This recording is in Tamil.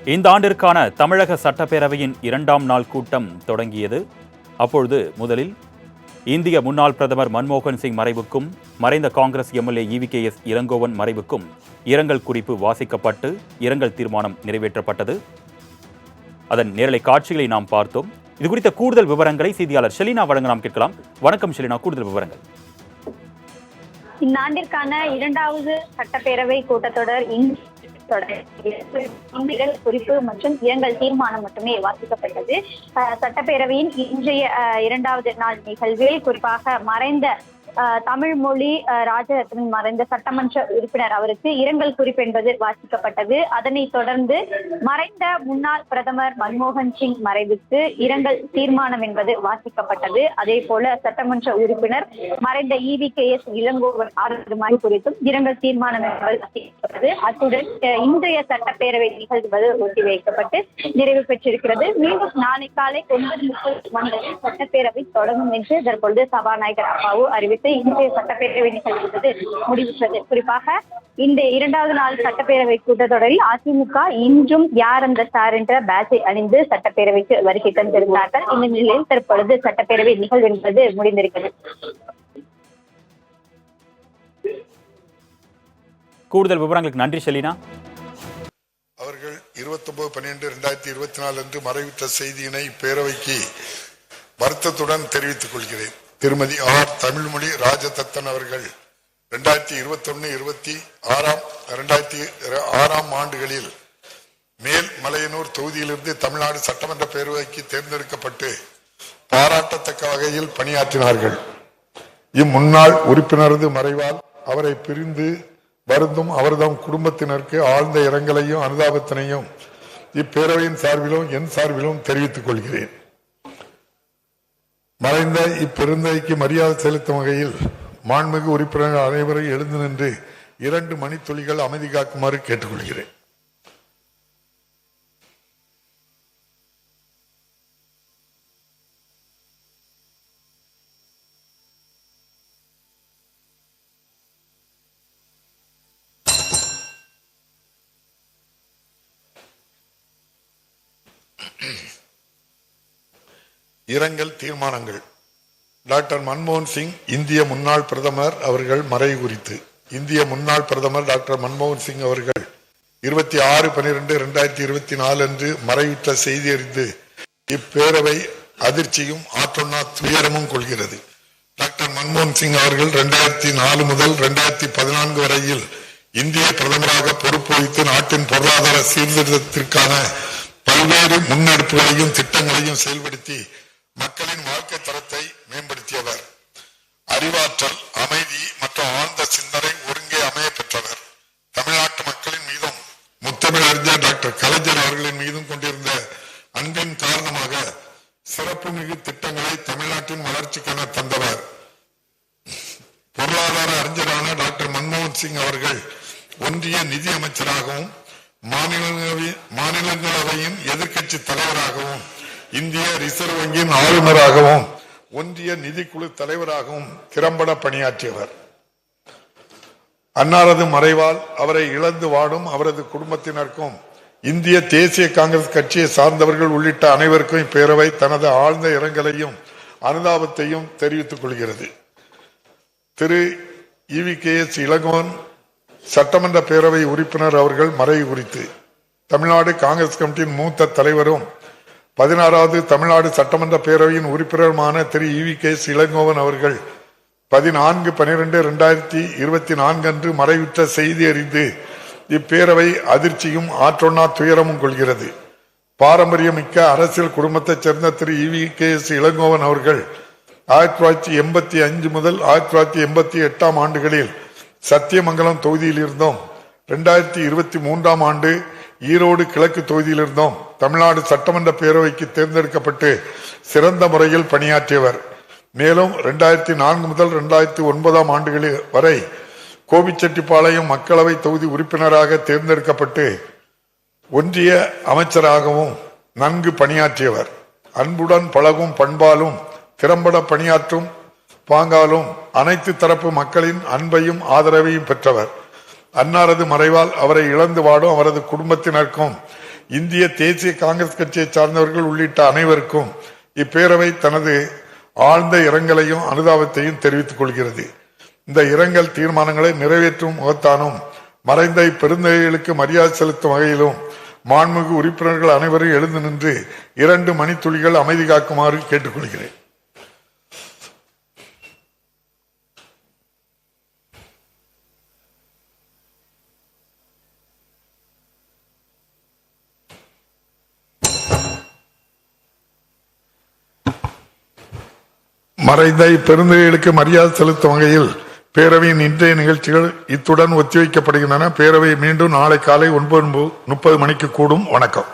இந்த ஆண்டிற்கான தமிழக சட்டப்பேரவையின் 2ஆம் நாள் கூட்டம் தொடங்கியது. அப்பொழுது முதலில் இந்திய முன்னாள் பிரதமர் மன்மோகன் சிங் மறைவுக்கும் மறைந்த காங்கிரஸ் எம்எல்ஏ EVKS இளங்கோவன் மறைவுக்கும் இரங்கல் குறிப்பு வாசிக்கப்பட்டு இரங்கல் தீர்மானம் நிறைவேற்றப்பட்டது. அதன் நேரலை காட்சிகளை நாம் பார்த்தோம். இது குறித்த கூடுதல் விவரங்களை செய்தியாளர் ஷெலினா வழங்க நாம் கேட்கலாம். வணக்கம் ஷெலினா, கூடுதல் விவரங்கள். இந்த ஆண்டிற்கான 2வது சட்டப்பேரவை கூட்டத்தொடர் குறிப்பு மற்றும் இரங்கல் தீர்மானம் மட்டுமே வாசிக்கப்பட்டது. சட்டப்பேரவையின் இன்றைய 2வது நாள் நிகழ்வில் குறிப்பாக மறைந்த தமிழ் மொழி ராஜரத்னன் மறைந்த சட்டமன்ற உறுப்பினர் அவருக்கு இரங்கல் குறிப்பு என்பது வாசிக்கப்பட்டது. அதனைத் தொடர்ந்து மறைந்த முன்னாள் பிரதமர் மன்மோகன் சிங் மறைவுக்கு இரங்கல் தீர்மானம் என்பது வாசிக்கப்பட்டது. அதே போல சட்டமன்ற உறுப்பினர் மறைந்த EVKS இளங்கோவன் ஆறு குறித்தும் இரங்கல் தீர்மானம் என்பது வாசிக்கப்பட்டது. அத்துடன் இன்றைய சட்டப்பேரவை நிகழ்வு ஒத்திவைக்கப்பட்டு நிறைவு பெற்றிருக்கிறது. மீண்டும் நாளை காலை 9:30 மணிக்கு சட்டப்பேரவை தொடங்கும் என்று தற்பொழுது சபாநாயகர் அப்பாவு அறிவித்து இன்றைய சட்டப்பேரவை நிகழ்வு முடிவுற்றது. குறிப்பாக இந்த 2வது நாள் சட்டப்பேரவை கூட்டத்தொடரில் அதிமுக இன்றும் யார் அந்த சார் என்ற பேட்சை அணிந்து சட்டப்பேரவைக்கு வருகை தந்திருந்தார்கள். இந்த நிலையில் தற்பொழுது சட்டப்பேரவை நிகழ்வு என்பது முடிந்திருக்கிறது. கூடுதல் விவரங்களுக்கு நன்றி ஷெலினா. அவர்கள் 29/12/2024 அன்று மறைவுற்ற செய்தியினை பேரவைக்கு வருத்தத்துடன் தெரிவித்துக் கொள்கிறேன். திருமதி தமிழ்மொழி ராஜதத்தன் அவர்கள் 2021-2026 ஆண்டுகளில் மேல் மலையனூர் தொகுதியிலிருந்து தமிழ்நாடு சட்டமன்ற பேரவைக்கு தேர்ந்தெடுக்கப்பட்டு பாராட்டத்தக்க வகையில் பணியாற்றினார்கள். இம்முன்னாள் உறுப்பினரது மறைவால் அவரை பிரிந்து வருந்தும் அவர்தம் குடும்பத்தினருக்கு ஆழ்ந்த இரங்கலையும் அனுதாபத்தினையும் இப்பேரவையின் சார்பிலும் என் சார்பிலும் தெரிவித்துக் கொள்கிறேன். மறைந்த இப்பெருந்தைக்கு மரியாதை செலுத்தும் வகையில் மாண்புமிகு உறுப்பினர்கள் அனைவரும் எழுந்து நின்று 2 மணித்துளிகள் அமைதி காக்குமாறு கேட்டுக்கொள்கிறேன். இரங்கல் தீர்மானங்கள். டாக்டர் மன்மோகன் சிங் இந்திய முன்னாள் பிரதமர் அவர்கள் மறைவு குறித்து இந்திய முன்னாள் பிரதமர் டாக்டர் மன்மோகன் சிங் அவர்கள் 26/12/2024 அன்று மறைவுற்ற செய்தி அறிந்து இப்பேரவை அதிர்ச்சியும் ஆற்றொன்னா துயரமும் கொள்கிறது. டாக்டர் மன்மோகன் சிங் அவர்கள் 2004 முதல் 2014 வரையில் இந்திய பிரதமராக பொறுப்பு வகித்து நாட்டின் பொருளாதார சீர்திருத்தத்திற்கான பல்வேறு முன்னெடுப்புகளையும் திட்டங்களையும் செயல்படுத்தி மக்களின் வாழ்க்கை தரத்தை மேம்படுத்தியவர். அறிவாற்றல், அமைதி மற்றும் ஆழ்ந்த சிந்தனை ஒருங்கே அமைய பெற்றவர். தமிழ்நாட்டு மக்களின் மீதும் முத்தமிழ் அறிஞர் டாக்டர் கலைஞர் அவர்களின் மீதும் கொண்டிருந்த அன்பின் காரணமாக சிறப்பு மிகு திட்டங்களை தமிழ்நாட்டின் வளர்ச்சிக்கான தந்தவர். பொருளாதார அறிஞரான டாக்டர் மன்மோகன் சிங் அவர்கள் ஒன்றிய நிதி அமைச்சராகவும் மாநிலங்களவையின் எதிர்க்கட்சி தலைவராகவும் இந்திய ரிசர்வ் வங்கியின் ஆளுநராகவும் ஒன்றிய நிதிக்குழு தலைவராகவும் திறம்பட பணியாற்றியவர். அன்னாரது மறைவால் அவரை இழந்து வாடும் அவரது குடும்பத்தினருக்கும் இந்திய தேசிய காங்கிரஸ் கட்சியை சார்ந்தவர்கள் உள்ளிட்ட அனைவருக்கும் இப்பேரவை தனது ஆழ்ந்த இரங்கலையும் அனுதாபத்தையும் தெரிவித்துக் கொள்கிறது. திரு EVKS இளங்கோவன் சட்டமன்ற பேரவை உறுப்பினர் அவர்கள் மறைவு குறித்து தமிழ்நாடு காங்கிரஸ் கமிட்டியின் மூத்த தலைவரும் 16வது தமிழ்நாடு சட்டமன்ற பேரவையின் உறுப்பினருமான திரு EVKS இளங்கோவன் அவர்கள் 14/12/2024 அன்று மறைவுற்ற செய்தி அறிந்து இப்பேரவை அதிர்ச்சியும் ஆற்றொன்னா துயரமும் கொள்கிறது. பாரம்பரியமிக்க அரசியல் குடும்பத்தைச் சேர்ந்த திரு EVKS இளங்கோவன் அவர்கள் 1985 முதல் 1988 ஆண்டுகளில் சத்தியமங்கலம் தொகுதியில் இருந்தோம். 2023 ஆண்டு ஈரோடு கிழக்கு தொகுதியிலிருந்தும் தமிழ்நாடு சட்டமன்ற பேரவைக்கு தேர்ந்தெடுக்கப்பட்டு சிறந்த முறையில் பணியாற்றியவர். மேலும் 2004 முதல் 2009 ஆண்டுகளில் வரை கோபிச்செட்டிப்பாளையம் மக்களவை தொகுதி உறுப்பினராக தேர்ந்தெடுக்கப்பட்டு ஒன்றிய அமைச்சராகவும் நன்கு பணியாற்றியவர். அன்புடன் பழகும் பண்பாலும் திறம்பட பணியாற்றும் பாங்காலும் அனைத்து தரப்பு மக்களின் அன்பையும் ஆதரவையும் பெற்றவர். அன்னாரது மறைவால் அவரை இழந்து வாடும் அவரது குடும்பத்தினருக்கும் இந்திய தேசிய காங்கிரஸ் கட்சியை சார்ந்தவர்கள் உள்ளிட்ட அனைவருக்கும் இப்பேரவை தனது ஆழ்ந்த இரங்கலையும் அனுதாபத்தையும் தெரிவித்துக் கொள்கிறது. இந்த இரங்கல் தீர்மானங்களை நிறைவேற்றும் முகத்தானும் மறைந்த பெருந்தகைகளுக்கு மரியாதை செலுத்தும் வகையிலும் மாண்புமிகு உறுப்பினர்கள் அனைவரும் எழுந்து நின்று 2 மணித்துளிகள் அமைதி காக்குமாறு கேட்டுக்கொள்கிறேன். மறைந்த பெருந்தகைகளுக்கு மரியாதை செலுத்தும் வகையில் பேரவையின் இன்றைய நிகழ்ச்சிகள் இத்துடன் ஒத்திவைக்கப்படுகின்றன. பேரவை மீண்டும் நாளை காலை 9:30 மணிக்கு கூடும். வணக்கம்.